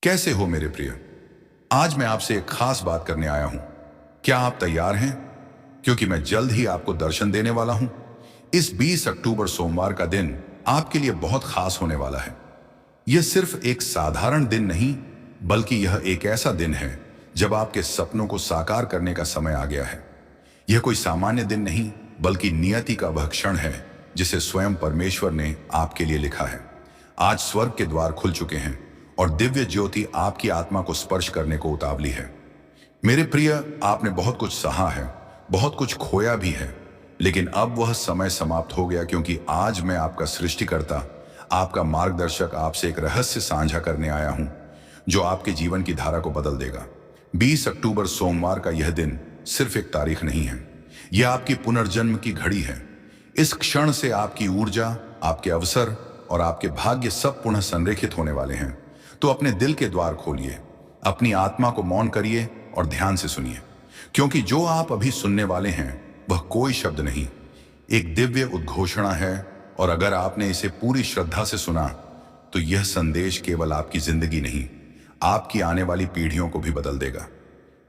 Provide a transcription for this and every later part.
कैसे हो मेरे प्रिय। आज मैं आपसे एक खास बात करने आया हूं। क्या आप तैयार हैं? क्योंकि मैं जल्द ही आपको दर्शन देने वाला हूं। इस 20 अक्टूबर सोमवार का दिन आपके लिए बहुत खास होने वाला है। यह सिर्फ एक साधारण दिन नहीं, बल्कि यह एक ऐसा दिन है जब आपके सपनों को साकार करने का समय आ गया है। यह कोई सामान्य दिन नहीं, बल्कि नियति का वह क्षण है जिसे स्वयं परमेश्वर ने आपके लिए लिखा है। आज स्वर्ग के द्वार खुल चुके हैं और दिव्य ज्योति आपकी आत्मा को स्पर्श करने को उतावली है। मेरे प्रिय, आपने बहुत कुछ सहा है, बहुत कुछ खोया भी है, लेकिन अब वह समय समाप्त हो गया, क्योंकि आज मैं आपका सृष्टिकर्ता, आपका मार्गदर्शक आपसे एक रहस्य साझा करने आया हूं जो आपके जीवन की धारा को बदल देगा। 20 अक्टूबर सोमवार का यह दिन सिर्फ एक तारीख नहीं है, यह आपकी पुनर्जन्म की घड़ी है। इस क्षण से आपकी ऊर्जा, आपके अवसर और आपके भाग्य सब पुनः संरेखित होने वाले हैं। तो अपने दिल के द्वार खोलिए, अपनी आत्मा को मौन करिए और ध्यान से सुनिए, क्योंकि जो आप अभी सुनने वाले हैं वह कोई शब्द नहीं, एक दिव्य उद्घोषणा है। और अगर आपने इसे पूरी श्रद्धा से सुना तो यह संदेश केवल आपकी जिंदगी नहीं, आपकी आने वाली पीढ़ियों को भी बदल देगा।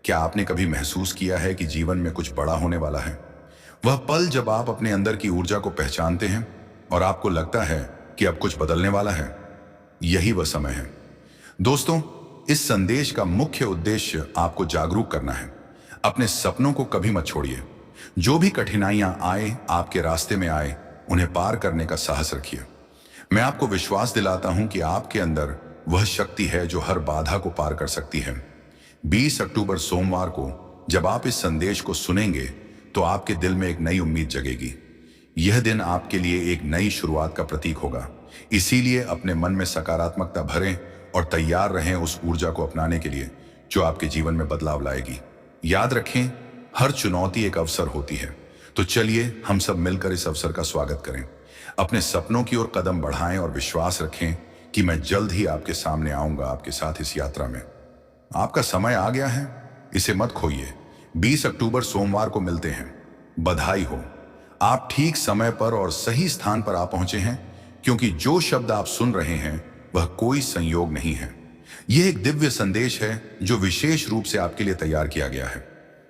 क्या आपने कभी महसूस किया है कि जीवन में कुछ बड़ा होने वाला है? वह पल जब आप अपने अंदर की ऊर्जा को पहचानते हैं और आपको लगता है कि अब कुछ बदलने वाला है। यही वह समय है। दोस्तों, इस संदेश का मुख्य उद्देश्य आपको जागरूक करना है। अपने सपनों को कभी मत छोड़िए। जो भी कठिनाइयां आए, आपके रास्ते में आए, उन्हें पार करने का साहस रखिए। मैं आपको विश्वास दिलाता हूं कि आपके अंदर वह शक्ति है जो हर बाधा को पार कर सकती है। 20 अक्टूबर सोमवार को जब आप इस संदेश को सुनेंगे तो आपके दिल में एक नई उम्मीद जगेगी। यह दिन आपके लिए एक नई शुरुआत का प्रतीक होगा। इसीलिए अपने मन में सकारात्मकता भरें और तैयार रहें उस ऊर्जा को अपनाने के लिए जो आपके जीवन में बदलाव लाएगी। याद रखें, हर चुनौती एक अवसर होती है। तो चलिए हम सब मिलकर इस अवसर का स्वागत करें। अपने सपनों की ओर कदम बढ़ाएं और विश्वास रखें कि मैं जल्द ही आपके सामने आऊंगा, आपके साथ इस यात्रा में। आपका समय आ गया है, इसे मत खोइए। 20 अक्टूबर सोमवार को मिलते हैं। बधाई हो, आप ठीक समय पर और सही स्थान पर आ पहुंचे हैं, क्योंकि जो शब्द आप सुन रहे हैं वह कोई संयोग नहीं है। यह एक दिव्य संदेश है जो विशेष रूप से आपके लिए तैयार किया गया है।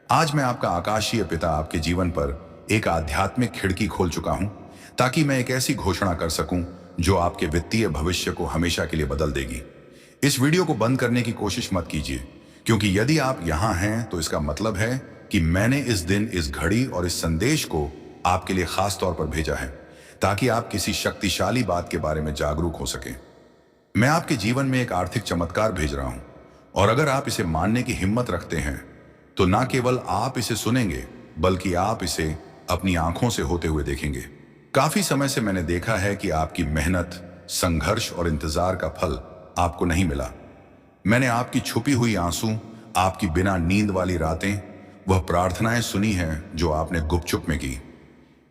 आज मैं आपका आकाशीय पिता आपके जीवन पर एक आध्यात्मिक खिड़की खोल चुका हूं, ताकि मैं एक ऐसी घोषणा कर सकूं जो आपके वित्तीय भविष्य को हमेशा के लिए बदल देगी। इस वीडियो को बंद करने की कोशिश मत कीजिए, क्योंकि यदि आप यहां हैं तो इसका मतलब है कि मैंने इस दिन, इस घड़ी और इस संदेश को आपके लिए खास तौर पर भेजा है, ताकि आप किसी शक्तिशाली बात के बारे में जागरूक हो सकें। मैं आपके जीवन में एक आर्थिक चमत्कार भेज रहा हूं, और अगर आप इसे मानने की हिम्मत रखते हैं तो ना केवल आप इसे सुनेंगे, बल्कि आप इसे अपनी आंखों से होते हुए देखेंगे। काफी समय से मैंने देखा है कि आपकी मेहनत, संघर्ष और इंतजार का फल आपको नहीं मिला। मैंने आपकी छुपी हुई आंसू, आपकी बिना नींद वाली रातें, वह प्रार्थनाएं सुनी हैं जो आपने गुपचुप में की,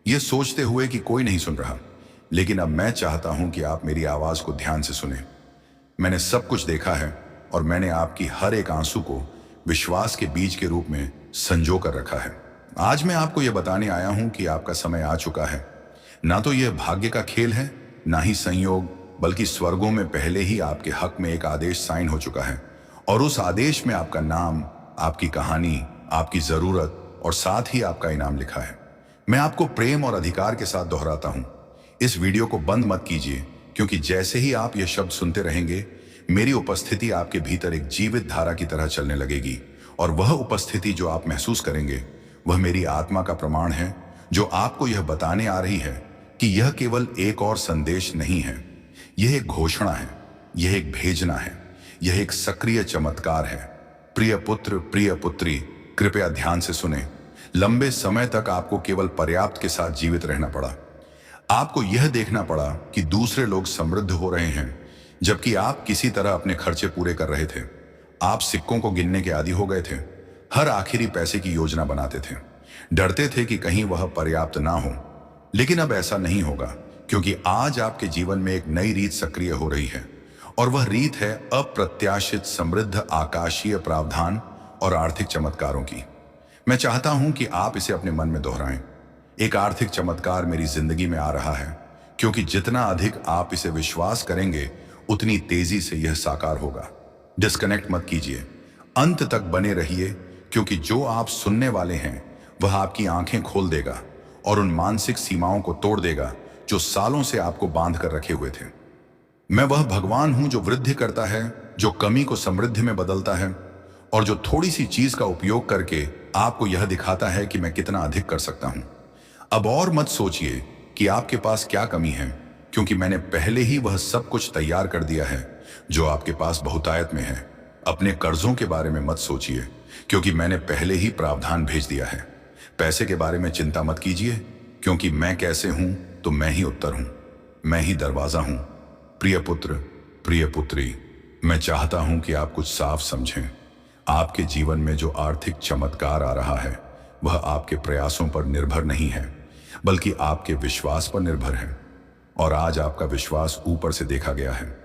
यह सोचते हुए कि कोई नहीं सुन रहा। लेकिन अब मैं चाहता हूं कि आप मेरी आवाज को ध्यान से सुने। मैंने सब कुछ देखा है और मैंने आपकी हर एक आंसू को विश्वास के बीज के रूप में संजो कर रखा है। आज मैं आपको यह बताने आया हूं कि आपका समय आ चुका है। ना तो यह भाग्य का खेल है, ना ही संयोग, बल्कि स्वर्गों में पहले ही आपके हक में एक आदेश साइन हो चुका है। और उस आदेश में आपका नाम, आपकी कहानी, आपकी जरूरत और साथ ही आपका इनाम लिखा है। मैं आपको प्रेम और अधिकार के साथ दोहराता हूं, इस वीडियो को बंद मत कीजिए, क्योंकि जैसे ही आप यह शब्द सुनते रहेंगे, मेरी उपस्थिति आपके भीतर एक जीवित धारा की तरह चलने लगेगी। और वह उपस्थिति जो आप महसूस करेंगे, वह मेरी आत्मा का प्रमाण है, जो आपको यह बताने आ रही है कि यह केवल एक और संदेश नहीं है, यह एक घोषणा है, यह एक भेजना है, यह एक सक्रिय चमत्कार है। प्रिय पुत्र, प्रिय पुत्री, कृपया ध्यान से सुने। लंबे समय तक आपको केवल पर्याप्त के साथ जीवित रहना पड़ा। आपको यह देखना पड़ा कि दूसरे लोग समृद्ध हो रहे हैं, जबकि आप किसी तरह अपने खर्चे पूरे कर रहे थे। आप सिक्कों को गिनने के आदी हो गए थे, हर आखिरी पैसे की योजना बनाते थे, डरते थे कि कहीं वह पर्याप्त ना हो। लेकिन अब ऐसा नहीं होगा, क्योंकि आज आपके जीवन में एक नई रीत सक्रिय हो रही है, और वह रीत है अप्रत्याशित समृद्ध आकाशीय प्रावधान और आर्थिक चमत्कारों की। मैं चाहता हूं कि आप इसे अपने मन में दोहराएं। एक आर्थिक चमत्कार मेरी जिंदगी में आ रहा है, क्योंकि जितना अधिक आप इसे विश्वास करेंगे, उतनी तेजी से यह साकार होगा। डिस्कनेक्ट मत कीजिए, अंत तक बने रहिए, क्योंकि जो आप सुनने वाले हैं वह आपकी आंखें खोल देगा और उन मानसिक सीमाओं को तोड़ देगा जो सालों से आपको बांध कर रखे हुए थे। मैं वह भगवान हूं जो वृद्धि करता है, जो कमी को समृद्धि में बदलता है और जो थोड़ी सी चीज का उपयोग करके आपको यह दिखाता है कि मैं कितना अधिक कर सकता हूं। अब और मत सोचिए कि आपके पास क्या कमी है, क्योंकि मैंने पहले ही वह सब कुछ तैयार कर दिया है जो आपके पास बहुतायत में है। अपने कर्जों के बारे में मत सोचिए, क्योंकि मैंने पहले ही प्रावधान भेज दिया है। पैसे के बारे में चिंता मत कीजिए, क्योंकि मैं कैसे हूं तो मैं ही उत्तर हूं, मैं ही दरवाजा हूं। प्रिय पुत्र, प्रिय पुत्री, मैं चाहता हूं कि आप कुछ साफ समझें। आपके जीवन में जो आर्थिक चमत्कार आ रहा है वह आपके प्रयासों पर निर्भर नहीं है, बल्कि आपके विश्वास पर निर्भर है। और आज आपका विश्वास ऊपर से देखा गया है।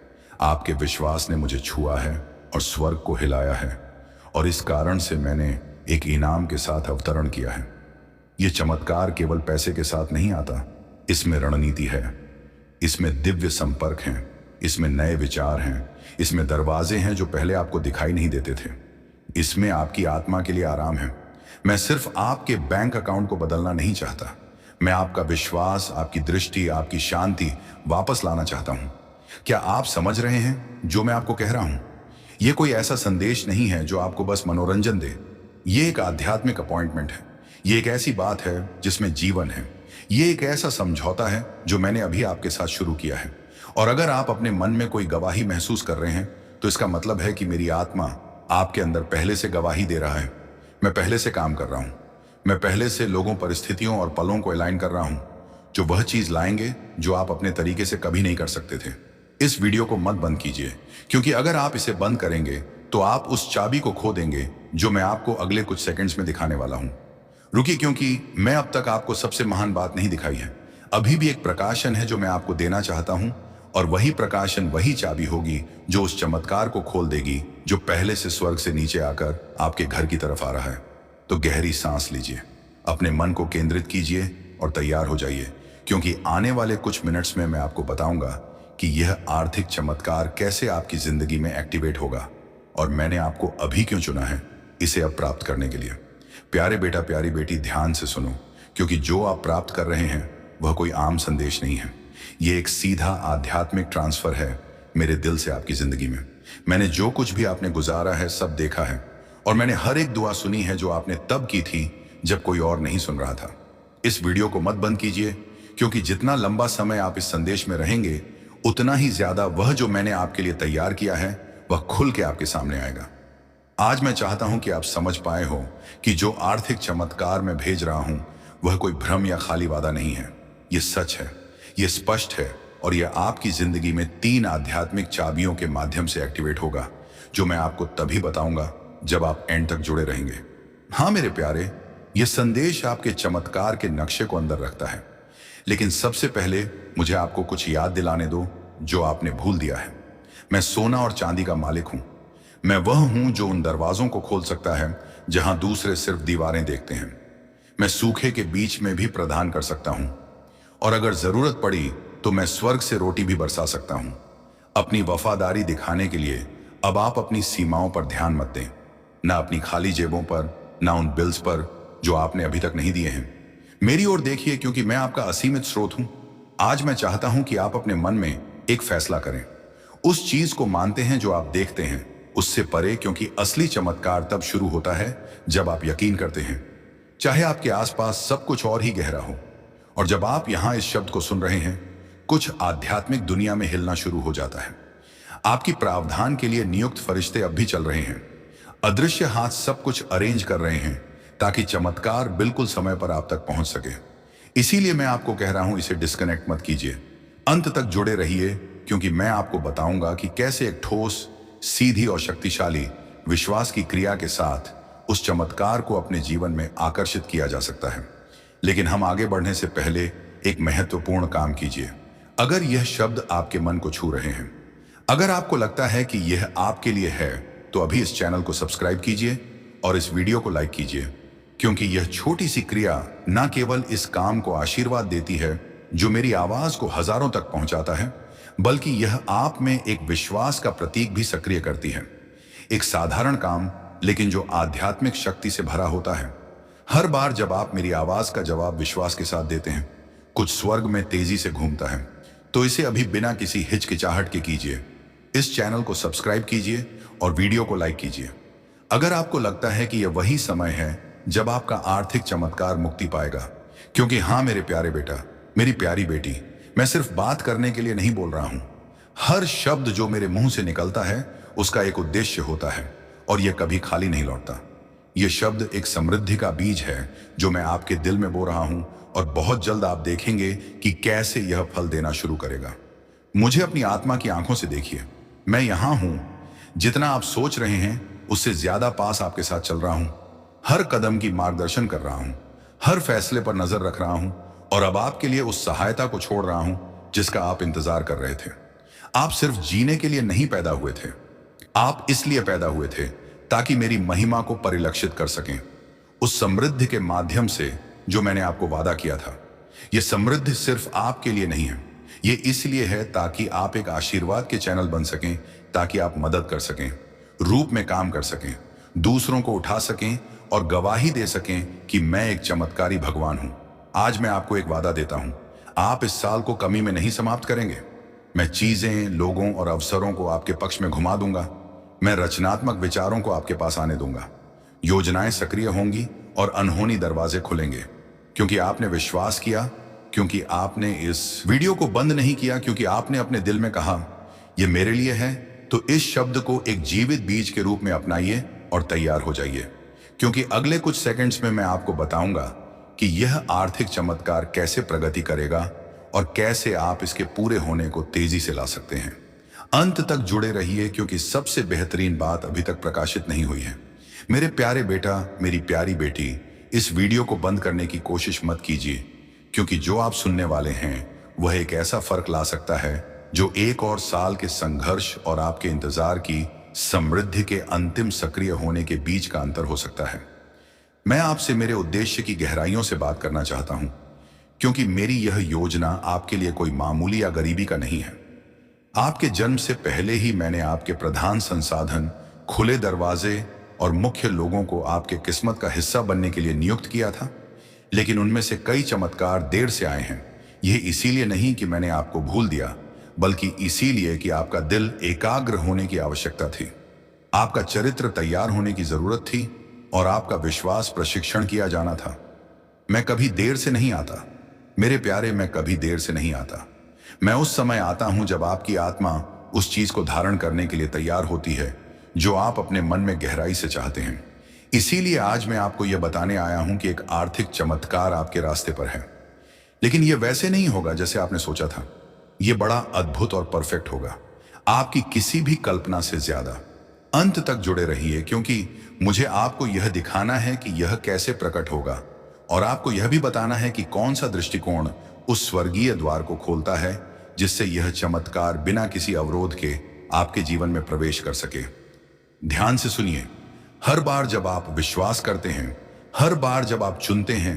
आपके विश्वास ने मुझे छुआ है और स्वर्ग को हिलाया है, और इस कारण से मैंने एक इनाम के साथ अवतरण किया है। यह चमत्कार केवल पैसे के साथ नहीं आता, इसमें रणनीति है, इसमें दिव्य संपर्क हैं, इसमें नए विचार हैं, इसमें दरवाजे हैं जो पहले आपको दिखाई नहीं देते थे, इसमें आपकी आत्मा के लिए आराम है। मैं सिर्फ आपके बैंक अकाउंट को बदलना नहीं चाहता, मैं आपका विश्वास, आपकी दृष्टि, आपकी शांति वापस लाना चाहता हूं। क्या आप समझ रहे हैं जो मैं आपको कह रहा हूं? यह कोई ऐसा संदेश नहीं है जो आपको बस मनोरंजन दे, यह एक आध्यात्मिक अपॉइंटमेंट है। यह एक ऐसी बात है जिसमें जीवन है। यह एक ऐसा समझौता है जो मैंने अभी आपके साथ शुरू किया है। और अगर आप अपने मन में कोई गवाही महसूस कर रहे हैं तो इसका मतलब है कि मेरी आत्मा आपके अंदर पहले से गवाही दे रहा है। मैं पहले से काम कर रहा हूं, मैं पहले से लोगों, परिस्थितियों और पलों को अलाइन कर रहा हूं जो वह चीज लाएंगे जो आप अपने तरीके से कभी नहीं कर सकते थे। इस वीडियो को मत बंद कीजिए, क्योंकि अगर आप इसे बंद करेंगे तो आप उस चाबी को खो देंगे जो मैं आपको अगले कुछ सेकंड्स में दिखाने वाला हूं। रुकिए, क्योंकि मैं अब तक आपको सबसे महान बात नहीं दिखाई है। अभी भी एक प्रकाशन है जो मैं आपको देना चाहता हूं, और वही प्रकाशन, वही चाबी होगी जो उस चमत्कार को खोल देगी जो पहले से स्वर्ग से नीचे आकर आपके घर की तरफ आ रहा है। तो गहरी सांस लीजिए, अपने मन को केंद्रित कीजिए और तैयार हो जाइए, क्योंकि आने वाले कुछ मिनट्स में मैं आपको बताऊंगा कि यह आर्थिक चमत्कार कैसे आपकी जिंदगी में एक्टिवेट होगा, और मैंने आपको अभी क्यों चुना है इसे अब प्राप्त करने के लिए। प्यारे बेटा, प्यारी बेटी, ध्यान से सुनो, क्योंकि जो आप प्राप्त कर रहे हैं वह कोई आम संदेश नहीं है। यह एक सीधा आध्यात्मिक ट्रांसफर है मेरे दिल से आपकी जिंदगी में। मैंने जो कुछ भी आपने गुजारा है सब देखा है, और मैंने हर एक दुआ सुनी है जो आपने तब की थी जब कोई और नहीं सुन रहा था। इस वीडियो को मत बंद कीजिए, क्योंकि जितना लंबा समय आप इस संदेश में रहेंगे उतना ही ज्यादा वह जो मैंने आपके लिए तैयार किया है वह खुल के आपके सामने आएगा। आज मैं चाहता हूं कि आप समझ पाए हो कि जो आर्थिक चमत्कार मैं भेज रहा हूं वह कोई भ्रम या खाली वादा नहीं है। यह सच है, यह स्पष्ट है, और यह आपकी जिंदगी में 3 आध्यात्मिक चाबियों के माध्यम से एक्टिवेट होगा, जो मैं आपको तभी बताऊंगा जब आप एंड तक जुड़े रहेंगे। हाँ मेरे प्यारे, यह संदेश आपके चमत्कार के नक्शे को अंदर रखता है, लेकिन सबसे पहले मुझे आपको कुछ याद दिलाने दो जो आपने भूल दिया है। मैं सोना और चांदी का मालिक हूं। मैं वह हूं जो उन दरवाजों को खोल सकता है जहां दूसरे सिर्फ दीवारें देखते हैं। मैं सूखे के बीच में भी प्रदान कर सकता हूं, और अगर जरूरत पड़ी तो मैं स्वर्ग से रोटी भी बरसा सकता हूं। अपनी वफादारी दिखाने के लिए अब आप अपनी सीमाओं पर ध्यान मत दें, ना अपनी खाली जेबों पर, ना उन बिल्स पर जो आपने अभी तक नहीं दिए हैं। मेरी ओर देखिए, क्योंकि मैं आपका असीमित स्रोत हूं। आज मैं चाहता हूं कि आप अपने मन में एक फैसला करें। उस चीज को मानते हैं जो आप देखते हैं, उससे परे, क्योंकि असली चमत्कार तब शुरू होता है जब आप यकीन करते हैं, चाहे आपके आसपास सब कुछ और ही गहरा हो। और जब आप यहां इस शब्द को सुन रहे हैं, कुछ आध्यात्मिक दुनिया में हिलना शुरू हो जाता है। आपकी प्रावधान के लिए नियुक्त फरिश्ते अब भी चल रहे हैं। अदृश्य हाथ सब कुछ अरेंज कर रहे हैं ताकि चमत्कार बिल्कुल समय पर आप तक पहुंच सके। इसीलिए मैं आपको कह रहा हूं, इसे डिस्कनेक्ट मत कीजिए, अंत तक जुड़े रहिए, क्योंकि मैं आपको बताऊंगा कि कैसे एक ठोस, सीधी और शक्तिशाली विश्वास की क्रिया के साथ उस चमत्कार को अपने जीवन में आकर्षित किया जा सकता है। लेकिन हम आगे बढ़ने से पहले एक महत्वपूर्ण काम कीजिए। अगर यह शब्द आपके मन को छू रहे हैं, अगर आपको लगता है कि यह आपके लिए है, तो अभी इस चैनल को सब्सक्राइब कीजिए और इस वीडियो को लाइक कीजिए, क्योंकि यह छोटी सी क्रिया न केवल इस काम को आशीर्वाद देती है जो मेरी आवाज को हजारों तक पहुंचाता है, बल्कि यह आप में एक विश्वास का प्रतीक भी सक्रिय करती है। एक साधारण काम, लेकिन जो आध्यात्मिक शक्ति से भरा होता है। हर बार जब आप मेरी आवाज का जवाब विश्वास के साथ देते हैं, कुछ स्वर्ग में तेजी से घूमता है। तो इसे अभी बिना किसी हिचकिचाहट के कीजिए। इस चैनल को सब्सक्राइब कीजिए और वीडियो को लाइक कीजिए। अगर आपको लगता है कि यह वही समय है जब आपका आर्थिक चमत्कार मुक्ति पाएगा, क्योंकि हाँ मेरे प्यारे बेटा, मेरी प्यारी बेटी, मैं सिर्फ बात करने के लिए नहीं बोल रहा हूं। हर शब्द जो मेरे मुंह से निकलता है उसका एक उद्देश्य होता है और यह कभी खाली नहीं लौटता। यह शब्द एक समृद्धि का बीज है जो मैं आपके दिल में बो रहा हूं और बहुत जल्द आप देखेंगे कि कैसे यह फल देना शुरू करेगा। मुझे अपनी आत्मा की आंखों से देखिए। मैं यहां हूं। जितना आप सोच रहे हैं उससे ज्यादा पास आपके साथ चल रहा हूं। हर कदम की मार्गदर्शन कर रहा हूं, हर फैसले पर नजर रख रहा हूं और अब आपके लिए उस सहायता को छोड़ रहा हूं जिसका आप इंतजार कर रहे थे। आप सिर्फ जीने के लिए नहीं पैदा हुए थे, आप इसलिए पैदा हुए थे ताकि मेरी महिमा को परिलक्षित कर सकें, उस समृद्धि के माध्यम से जो मैंने आपको वादा किया था। यह समृद्धि सिर्फ आपके लिए नहीं है, ये इसलिए है ताकि आप एक आशीर्वाद के चैनल बन सकें, ताकि आप मदद कर सकें, रूप में काम कर सकें, दूसरों को उठा सकें और गवाही दे सकें कि मैं एक चमत्कारी भगवान हूं। आज मैं आपको एक वादा देता हूं, आप इस साल को कमी में नहीं समाप्त करेंगे। मैं चीजें, लोगों और अवसरों को आपके पक्ष में घुमा दूंगा। मैं रचनात्मक विचारों को आपके पास आने दूंगा। योजनाएं सक्रिय होंगी और अनहोनी दरवाजे खुलेंगे, क्योंकि आपने विश्वास किया, क्योंकि आपने इस वीडियो को बंद नहीं किया, क्योंकि आपने अपने दिल में कहा यह मेरे लिए है। तो इस शब्द को एक जीवित बीज के रूप में अपनाइए और तैयार हो जाइए, क्योंकि अगले कुछ सेकंड्स में मैं आपको बताऊंगा कि यह आर्थिक चमत्कार कैसे प्रगति करेगा और कैसे आप इसके पूरे होने को तेजी से ला सकते हैं। अंत तक जुड़े रहिए, क्योंकि सबसे बेहतरीन बात अभी तक प्रकाशित नहीं हुई है। मेरे प्यारे बेटा, मेरी प्यारी बेटी, इस वीडियो को बंद करने की कोशिश मत कीजिए, क्योंकि जो आप सुनने वाले हैं वह एक ऐसा फर्क ला सकता है जो एक और साल के संघर्ष और आपके इंतजार की समृद्धि के अंतिम सक्रिय होने के बीच का अंतर हो सकता है। मैं आपसे मेरे उद्देश्य की गहराइयों से बात करना चाहता हूं, क्योंकि मेरी यह योजना आपके लिए कोई मामूली या गरीबी का नहीं है। आपके जन्म से पहले ही मैंने आपके प्रधान संसाधन, खुले दरवाजे और मुख्य लोगों को आपके किस्मत का हिस्सा बनने के लिए नियुक्त किया था, लेकिन उनमें से कई चमत्कार देर से आए हैं। यह इसीलिए नहीं कि मैंने आपको भूल दिया, बल्कि इसीलिए कि आपका दिल एकाग्र होने की आवश्यकता थी, आपका चरित्र तैयार होने की जरूरत थी और आपका विश्वास प्रशिक्षण किया जाना था। मैं कभी देर से नहीं आता मेरे प्यारे, मैं कभी देर से नहीं आता। मैं उस समय आता हूं जब आपकी आत्मा उस चीज को धारण करने के लिए तैयार होती है जो आप अपने मन में गहराई से चाहते हैं। इसीलिए आज मैं आपको यह बताने आया हूं कि एक आर्थिक चमत्कार आपके रास्ते पर है, लेकिन यह वैसे नहीं होगा जैसे आपने सोचा था। यह बड़ा अद्भुत और परफेक्ट होगा, आपकी किसी भी कल्पना से ज्यादा। अंत तक जुड़े रहिए, क्योंकि मुझे आपको यह दिखाना है कि यह कैसे प्रकट होगा और आपको यह भी बताना है कि कौन सा दृष्टिकोण उस स्वर्गीय द्वार को खोलता है जिससे यह चमत्कार बिना किसी अवरोध के आपके जीवन में प्रवेश कर सके। ध्यान से सुनिए। हर बार जब आप विश्वास करते हैं, हर बार जब आप चुनते हैं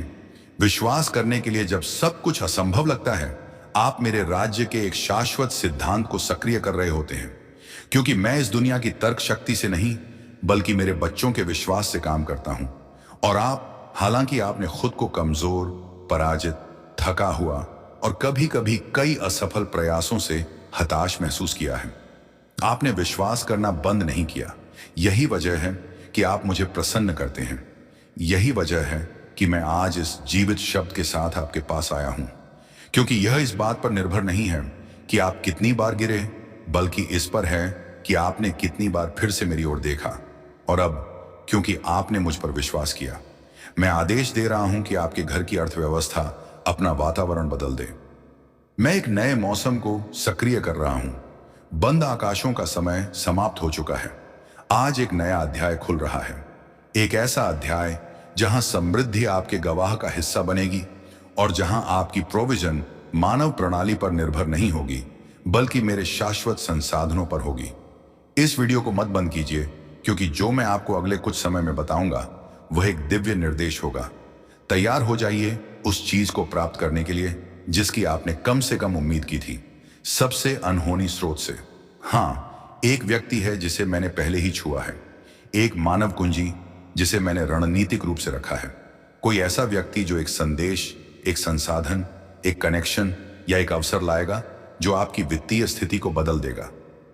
विश्वास करने के लिए, जब सब कुछ असंभव लगता है, आप मेरे राज्य के एक शाश्वत सिद्धांत को सक्रिय कर रहे होते हैं। क्योंकि मैं इस दुनिया की तर्क शक्ति से नहीं, बल्कि मेरे बच्चों के विश्वास से काम करता हूं। और आप, हालांकि आपने खुद को कमजोर, पराजित, थका हुआ और कभी कभी कई असफल प्रयासों से हताश महसूस किया है, आपने विश्वास करना बंद नहीं किया। यही वजह है कि आप मुझे प्रसन्न करते हैं। यही वजह है कि मैं आज इस जीवित शब्द के साथ आपके पास आया हूं, क्योंकि यह इस बात पर निर्भर नहीं है कि आप कितनी बार गिरे, बल्कि इस पर है कि आपने कितनी बार फिर से मेरी ओर देखा। और अब क्योंकि आपने मुझ पर विश्वास किया, मैं आदेश दे रहा हूं कि आपके घर की अर्थव्यवस्था अपना वातावरण बदल दे। मैं एक नए मौसम को सक्रिय कर रहा हूं। बंद आकाशों का समय समाप्त हो चुका है। आज एक नया अध्याय खुल रहा है, एक ऐसा अध्याय जहां समृद्धि आपके गवाह का हिस्सा बनेगी और जहां आपकी प्रोविजन मानव प्रणाली पर निर्भर नहीं होगी, बल्कि मेरे शाश्वत संसाधनों पर होगी। इस वीडियो को मत बंद कीजिए, क्योंकि जो मैं आपको अगले कुछ समय में बताऊंगा वह एक दिव्य निर्देश होगा। तैयार हो जाइए उस चीज को प्राप्त करने के लिए जिसकी आपने कम से कम उम्मीद की थी, सबसे अनहोनी स्रोत से। हाँ, एक व्यक्ति है जिसे मैंने पहले ही छुआ है, एक मानव कुंजी जिसे मैंने रणनीतिक रूप से रखा है, कोई ऐसा व्यक्ति जो एक संदेश, एक संसाधन, एक कनेक्शन या एक अवसर लाएगा जो आपकी वित्तीय स्थिति को बदल देगा।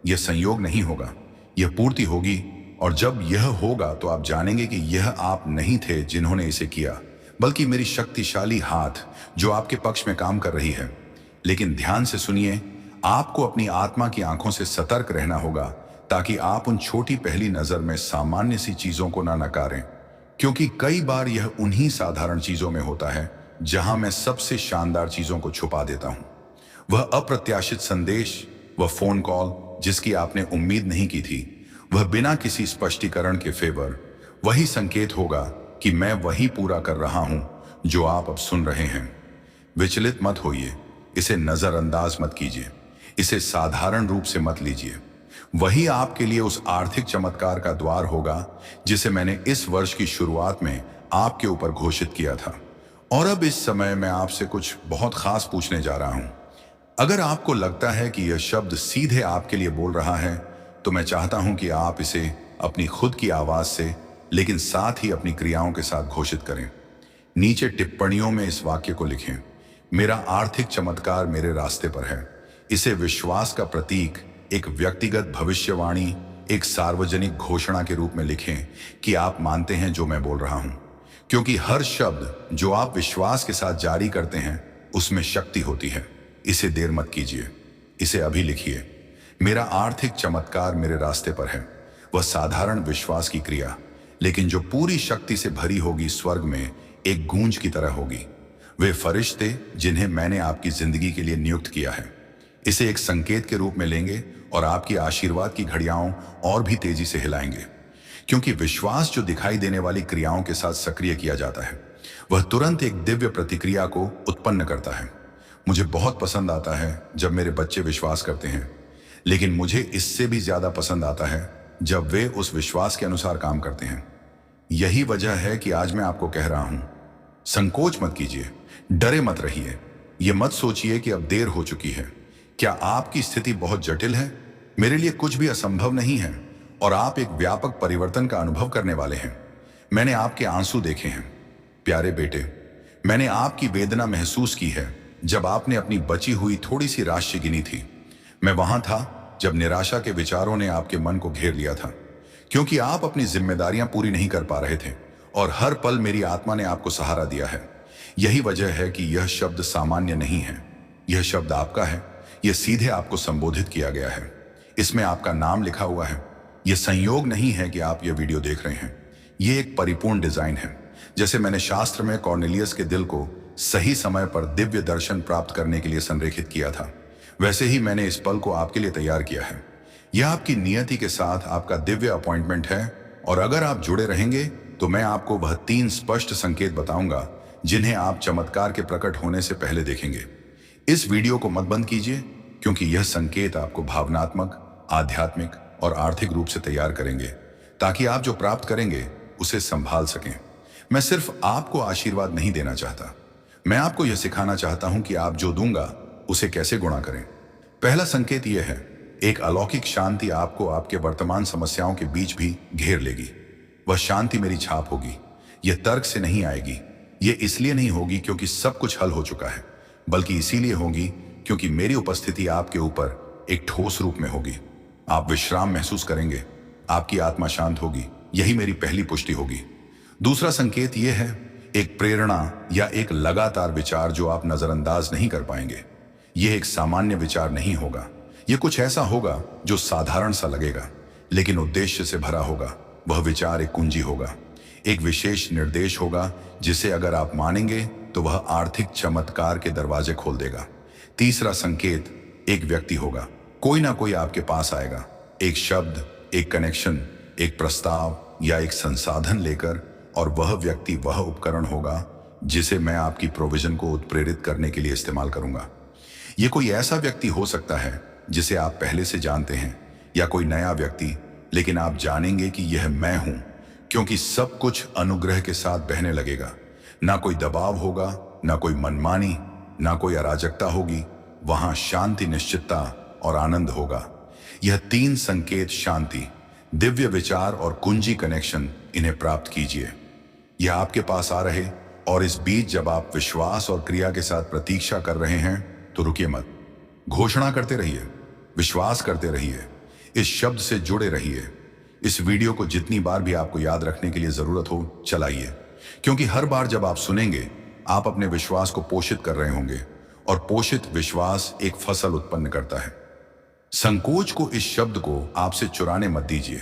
यह संयोग नहीं होगा, यह पूर्ति होगी, और जब यह होगा तो आप जानेंगे कि यह आप नहीं थे जिन्होंने इसे किया, बल्कि मेरी शक्तिशाली हाथ जो आपके पक्ष में काम कर रही है। लेकिन ध्यान से सुनिए, आपको अपनी आत्मा की आंखों से सतर्क रहना होगा ताकि आप उन छोटी पहली नजर में सामान्य सी चीजों को ना नकारें, क्योंकि कई बार यह उन्हीं साधारण चीजों में होता है जहां मैं सबसे शानदार चीजों को छुपा देता हूं। वह अप्रत्याशित संदेश, वह फोन कॉल जिसकी आपने उम्मीद नहीं की थी, वह बिना किसी स्पष्टीकरण के फेवर, वही संकेत होगा कि मैं वही पूरा कर रहा हूं जो आप अब सुन रहे हैं। विचलित मत होइए, इसे नजरअंदाज मत कीजिए, इसे साधारण रूप से मत लीजिए। वही आपके लिए उस आर्थिक चमत्कार का द्वार होगा जिसे मैंने इस वर्ष की शुरुआत में आपके ऊपर घोषित किया था। और अब इस समय मैं आपसे कुछ बहुत खास पूछने जा रहा हूं। अगर आपको लगता है कि यह शब्द सीधे आपके लिए बोल रहा है, तो मैं चाहता हूं कि आप इसे अपनी खुद की आवाज से, लेकिन साथ ही अपनी क्रियाओं के साथ घोषित करें। नीचे टिप्पणियों में इस वाक्य को लिखें, मेरा आर्थिक चमत्कार मेरे रास्ते पर है। इसे विश्वास का प्रतीक, एक व्यक्तिगत भविष्यवाणी, एक सार्वजनिक घोषणा के रूप में लिखें कि आप मानते हैं जो मैं बोल रहा हूं, क्योंकि हर शब्द जो आप विश्वास के साथ जारी करते हैं उसमें शक्ति होती है। इसे देर मत कीजिए, इसे अभी लिखिए। मेरा आर्थिक चमत्कार मेरे रास्ते पर है। वह साधारण विश्वास की क्रिया, लेकिन जो पूरी शक्ति से भरी होगी, स्वर्ग में एक गूंज की तरह होगी। वे फरिश्ते जिन्हें मैंने आपकी जिंदगी के लिए नियुक्त किया है इसे एक संकेत के रूप में लेंगे और आपकी आशीर्वाद की घड़ियाओं और भी तेजी से हिलाएंगे, क्योंकि विश्वास जो दिखाई देने वाली क्रियाओं के साथ सक्रिय किया जाता है वह तुरंत एक दिव्य प्रतिक्रिया को उत्पन्न करता है। मुझे बहुत पसंद आता है जब मेरे बच्चे विश्वास करते हैं, लेकिन मुझे इससे भी ज्यादा पसंद आता है जब वे उस विश्वास के अनुसार काम करते हैं। यही वजह है कि आज मैं आपको कह रहा हूं, संकोच मत कीजिए, डरे मत रहिए। यह मत सोचिए कि अब देर हो चुकी है। क्या आपकी स्थिति बहुत जटिल है? मेरे लिए कुछ भी असंभव नहीं है और आप एक व्यापक परिवर्तन का अनुभव करने वाले हैं। मैंने आपके आंसू देखे हैं प्यारे बेटे, मैंने आपकी वेदना महसूस की है जब आपने अपनी बची हुई थोड़ी सी राशि गिनी थी। मैं वहां था जब निराशा के विचारों ने आपके मन को घेर लिया था, क्योंकि आप अपनी जिम्मेदारियां पूरी नहीं कर पा रहे थे और हर पल मेरी आत्मा ने आपको सहारा दिया है। यही वजह है कि यह शब्द सामान्य नहीं है। यह शब्द आपका है, यह सीधे आपको संबोधित किया गया है। इसमें आपका नाम लिखा हुआ है। यह संयोग नहीं है कि आप यह वीडियो देख रहे हैं, यह एक परिपूर्ण डिजाइन है। जैसे मैंने शास्त्र में कॉर्नेलियस के दिल को सही समय पर दिव्य दर्शन प्राप्त करने के लिए संरेखित किया था, वैसे ही मैंने इस पल को आपके लिए तैयार किया है। यह आपकी नियति के साथ आपका दिव्य अपॉइंटमेंट है, और अगर आप जुड़े रहेंगे तो मैं आपको वह 3 स्पष्ट संकेत बताऊंगा जिन्हें आप चमत्कार के प्रकट होने से पहले देखेंगे। इस वीडियो को मत बंद कीजिए, क्योंकि यह संकेत आपको भावनात्मक, आध्यात्मिक और आर्थिक रूप से तैयार करेंगे, ताकि आप जो प्राप्त करेंगे उसे संभाल सकें। मैं सिर्फ आपको आशीर्वाद नहीं देना चाहता, मैं आपको यह सिखाना चाहता हूं कि आप जो दूंगा उसे कैसे गुणा करें। पहला संकेत यह है, एक अलौकिक शांति आपको आपके वर्तमान समस्याओं के बीच भी घेर लेगी। वह शांति मेरी छाप होगी। यह तर्क से नहीं आएगी, यह इसलिए नहीं होगी क्योंकि सब कुछ हल हो चुका है, बल्कि इसीलिए होगी क्योंकि मेरी उपस्थिति आपके ऊपर एक ठोस रूप में होगी। आप विश्राम महसूस करेंगे, आपकी आत्मा शांत होगी। यही मेरी पहली पुष्टि होगी। दूसरा संकेत यह है, एक प्रेरणा या एक लगातार विचार जो आप नजरअंदाज नहीं कर पाएंगे। यह एक सामान्य विचार नहीं होगा, यह कुछ ऐसा होगा जो साधारण सा लगेगा लेकिन उद्देश्य से भरा होगा। वह विचार एक कुंजी होगा, एक विशेष निर्देश होगा जिसे अगर आप मानेंगे तो वह आर्थिक चमत्कार के दरवाजे खोल देगा। तीसरा संकेत, एक व्यक्ति होगा, कोई ना कोई आपके पास आएगा, एक शब्द, एक कनेक्शन, एक प्रस्ताव या एक संसाधन लेकर, और वह व्यक्ति वह उपकरण होगा जिसे मैं आपकी प्रोविजन को उत्प्रेरित करने के लिए इस्तेमाल करूंगा। यह कोई ऐसा व्यक्ति हो सकता है जिसे आप पहले से जानते हैं, या कोई नया व्यक्ति, लेकिन आप जानेंगे कि यह मैं हूं, क्योंकि सब कुछ अनुग्रह के साथ बहने लगेगा। ना कोई दबाव होगा, ना कोई मनमानी, ना कोई अराजकता होगी। वहां शांति, निश्चितता और आनंद होगा। यह 3 संकेत शांति, दिव्य विचार और कुंजी कनेक्शन, इन्हें प्राप्त कीजिए। यह आपके पास आ रहे, और इस बीच जब आप विश्वास और क्रिया के साथ प्रतीक्षा कर रहे हैं तो रुकिए मत। घोषणा करते रहिए, विश्वास करते रहिए, इस शब्द से जुड़े रहिए। इस वीडियो को जितनी बार भी आपको याद रखने के लिए जरूरत हो, चलाइए, क्योंकि हर बार जब आप सुनेंगे आप अपने विश्वास को पोषित कर रहे होंगे, और पोषित विश्वास एक फसल उत्पन्न करता है। संकोच को, इस शब्द को आपसे चुराने मत दीजिए।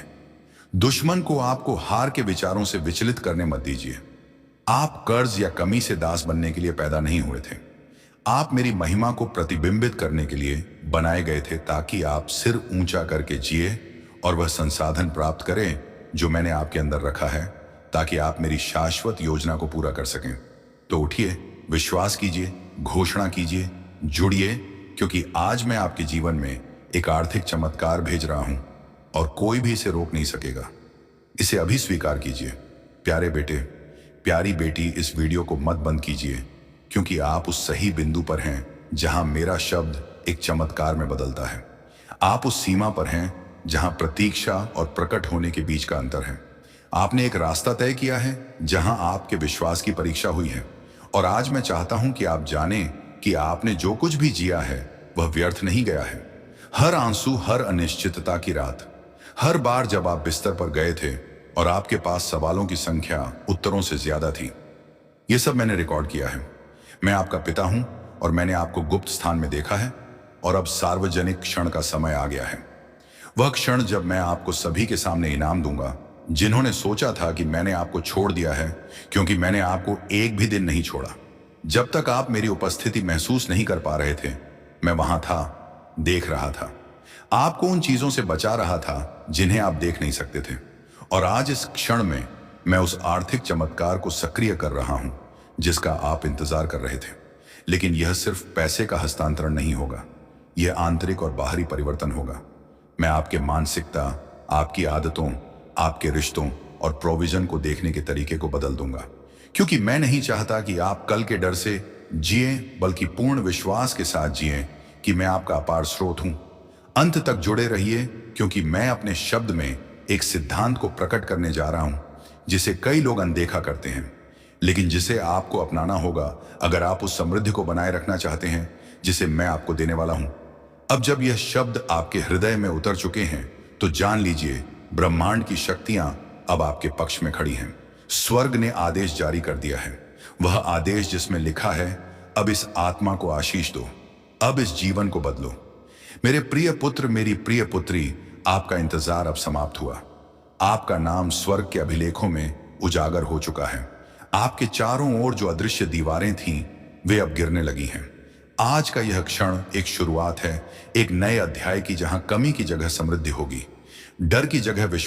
दुश्मन को आपको हार के विचारों से विचलित करने मत दीजिए। आप कर्ज या कमी से दास बनने के लिए पैदा नहीं हुए थे। आप मेरी महिमा को प्रतिबिंबित करने के लिए बनाए गए थे, ताकि आप सिर ऊंचा करके जिए और वह संसाधन प्राप्त करें जो मैंने आपके अंदर रखा है, ताकि आप मेरी शाश्वत योजना को पूरा कर सकें। तो उठिए, विश्वास कीजिए, घोषणा कीजिए, जुड़िए, क्योंकि आज मैं आपके जीवन में एक आर्थिक चमत्कार भेज रहा हूं और कोई भी इसे रोक नहीं सकेगा। इसे अभी स्वीकार कीजिए। प्यारे बेटे, प्यारी बेटी, इस वीडियो को मत बंद कीजिए, क्योंकि आप उस सही बिंदु पर हैं जहां मेरा शब्द एक चमत्कार में बदलता है। आप उस सीमा पर हैं जहां प्रतीक्षा और प्रकट होने के बीच का अंतर है। आपने एक रास्ता तय किया है जहां आपके विश्वास की परीक्षा हुई है, और आज मैं चाहता हूं कि आप जानें कि आपने जो कुछ भी जिया है वह व्यर्थ नहीं गया है। हर आंसू, हर अनिश्चितता की रात, हर बार जब आप बिस्तर पर गए थे और आपके पास सवालों की संख्या उत्तरों से ज्यादा थी, यह सब मैंने रिकॉर्ड किया है। मैं आपका पिता हूं और मैंने आपको गुप्त स्थान में देखा है, और अब सार्वजनिक क्षण का समय आ गया है। वह क्षण जब मैं आपको सभी के सामने इनाम दूंगा जिन्होंने सोचा था कि मैंने आपको छोड़ दिया है, क्योंकि मैंने आपको एक भी दिन नहीं छोड़ा। जब तक आप मेरी उपस्थिति महसूस नहीं कर पा रहे थे, मैं वहां था, देख रहा था, आपको उन चीजों से बचा रहा था जिन्हें आप देख नहीं सकते थे। और आज इस क्षण में मैं उस आर्थिक चमत्कार को सक्रिय कर रहा हूं जिसका आप इंतजार कर रहे थे। लेकिन यह सिर्फ पैसे का हस्तांतरण नहीं होगा, यह आंतरिक और बाहरी परिवर्तन होगा। मैं आपके मानसिकता, आपकी आदतों, आपके रिश्तों और प्रोविजन को देखने के तरीके को बदल दूंगा, क्योंकि मैं नहीं चाहता कि आप कल के डर से जिए, बल्कि पूर्ण विश्वास के साथ जिए कि मैं आपका अपार स्रोत हूं। अंत तक जुड़े रहिए, क्योंकि मैं अपने शब्द में एक सिद्धांत को प्रकट करने जा रहा हूं जिसे कई लोग अनदेखा करते हैं, लेकिन जिसे आपको अपनाना होगा अगर आप उस समृद्धि को बनाए रखना चाहते हैं जिसे मैं आपको देने वाला हूं। अब जब यह शब्द आपके हृदय में उतर चुके हैं, तो जान लीजिए ब्रह्मांड की शक्तियां अब आपके पक्ष में खड़ी हैं। स्वर्ग ने आदेश जारी कर दिया है, वह आदेश जिसमें लिखा है, अब इस आत्मा को आशीष दो, अब इस जीवन को बदलो। मेरे प्रिय पुत्र, मेरी प्रिय पुत्री, आपका इंतजार अब समाप्त हुआ। आपका नाम स्वर्ग के अभिलेखों में उजागर हो चुका है। आपके चारों ओर जो अदृश्य दीवारें थीं, वे अब गिरने लगी हैं। आज का यह क्षण एक शुरुआत है, एक नए अध्याय की, जहां कमी की जगह समृद्धि होगी, डर की जगह विश्वास